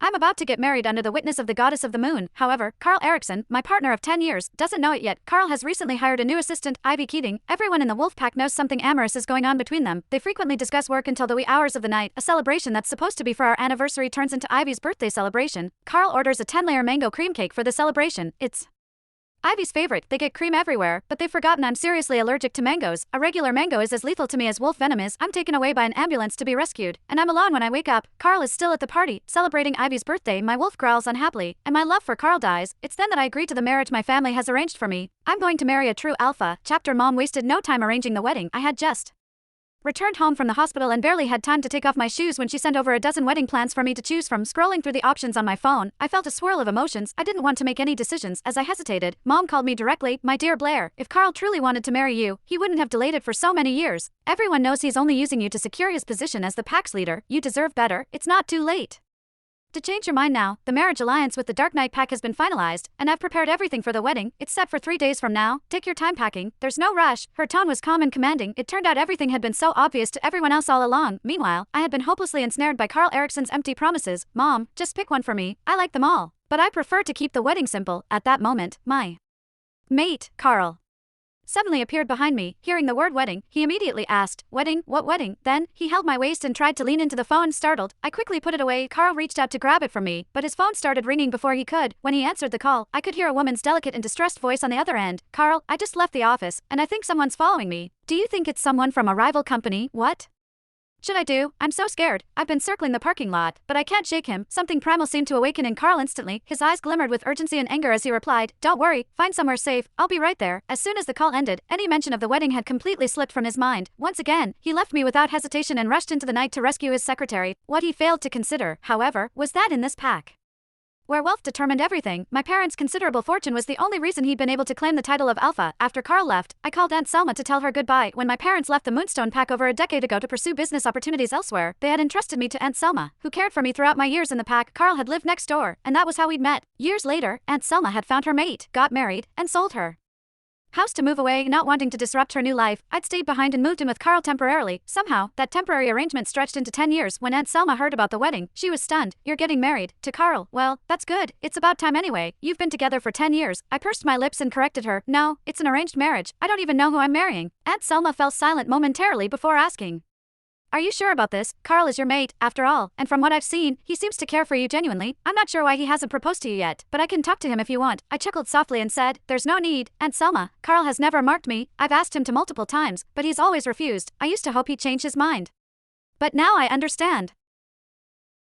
I'm about to get married under the witness of the goddess of the moon. However, Carl Erickson, my partner of 10 years, doesn't know it yet. Carl has recently hired a new assistant, Ivy Keating. Everyone in the wolf pack knows something amorous is going on between them. They frequently discuss work until the wee hours of the night. A celebration that's supposed to be for our anniversary turns into Ivy's birthday celebration. Carl orders a 10-layer mango cream cake for the celebration. It's Ivy's favorite. They get cream everywhere, but they've forgotten I'm seriously allergic to mangoes. A regular mango is as lethal to me as wolf venom is. I'm taken away by an ambulance to be rescued, and I'm alone when I wake up. Carl is still at the party, celebrating Ivy's birthday. My wolf growls unhappily, and my love for Carl dies. It's then that I agree to the marriage my family has arranged for me. I'm going to marry a true alpha. Chapter Mom wasted no time arranging the wedding. I had just returned home from the hospital and barely had time to take off my shoes when she sent over a dozen wedding plans for me to choose from. Scrolling through the options on my phone, I felt a swirl of emotions. I didn't want to make any decisions. As I hesitated, Mom called me directly. My dear Blair, if Carl truly wanted to marry you, he wouldn't have delayed it for so many years. Everyone knows he's only using you to secure his position as the pack's leader. You deserve better. It's not too late to change your mind now. The marriage alliance with the Dark Knight pack has been finalized, and I've prepared everything for the wedding. It's set for 3 days from now. Take your time packing. There's no rush. Her tone was calm and commanding. It turned out everything had been so obvious to everyone else all along. Meanwhile, I had been hopelessly ensnared by Carl Erickson's empty promises. Mom, just pick one for me. I like them all, but I prefer to keep the wedding simple. At that moment, my mate, Carl, suddenly appeared behind me. Hearing the word wedding, he immediately asked, "Wedding? What wedding?" Then, he held my waist and tried to lean into the phone. Startled, I quickly put it away. Carl reached out to grab it from me, but his phone started ringing before he could. When he answered the call, I could hear a woman's delicate and distressed voice on the other end. "Carl, I just left the office, and I think someone's following me. Do you think it's someone from a rival company?" "What should I do? I'm so scared. I've been circling the parking lot, but I can't shake him." Something primal seemed to awaken in Carl instantly. His eyes glimmered with urgency and anger as he replied, "Don't worry, find somewhere safe. I'll be right there." As soon as the call ended, any mention of the wedding had completely slipped from his mind. Once again, he left me without hesitation and rushed into the night to rescue his secretary. What he failed to consider, however, was that in this pack, where wealth determined everything, my parents' considerable fortune was the only reason he'd been able to claim the title of Alpha. After Carl left, I called Aunt Selma to tell her goodbye. When my parents left the Moonstone pack over a decade ago to pursue business opportunities elsewhere, they had entrusted me to Aunt Selma, who cared for me throughout my years in the pack. Carl had lived next door, and that was how we'd met. Years later, Aunt Selma had found her mate, got married, and sold her house to move away. Not wanting to disrupt her new life, I'd stayed behind and moved in with Carl temporarily. Somehow, that temporary arrangement stretched into 10 years. When Aunt Selma heard about the wedding, she was stunned. "You're getting married to Carl? Well, that's good. It's about time anyway. You've been together for 10 years. I pursed my lips and corrected her. "No, it's an arranged marriage. I don't even know who I'm marrying." Aunt Selma fell silent momentarily before asking, "Are you sure about this? Carl is your mate, after all, and from what I've seen, he seems to care for you genuinely. I'm not sure why he hasn't proposed to you yet, but I can talk to him if you want." I chuckled softly and said, "There's no need, Aunt Selma. Carl has never marked me. I've asked him to multiple times, but he's always refused. I used to hope he'd change his mind, but now I understand."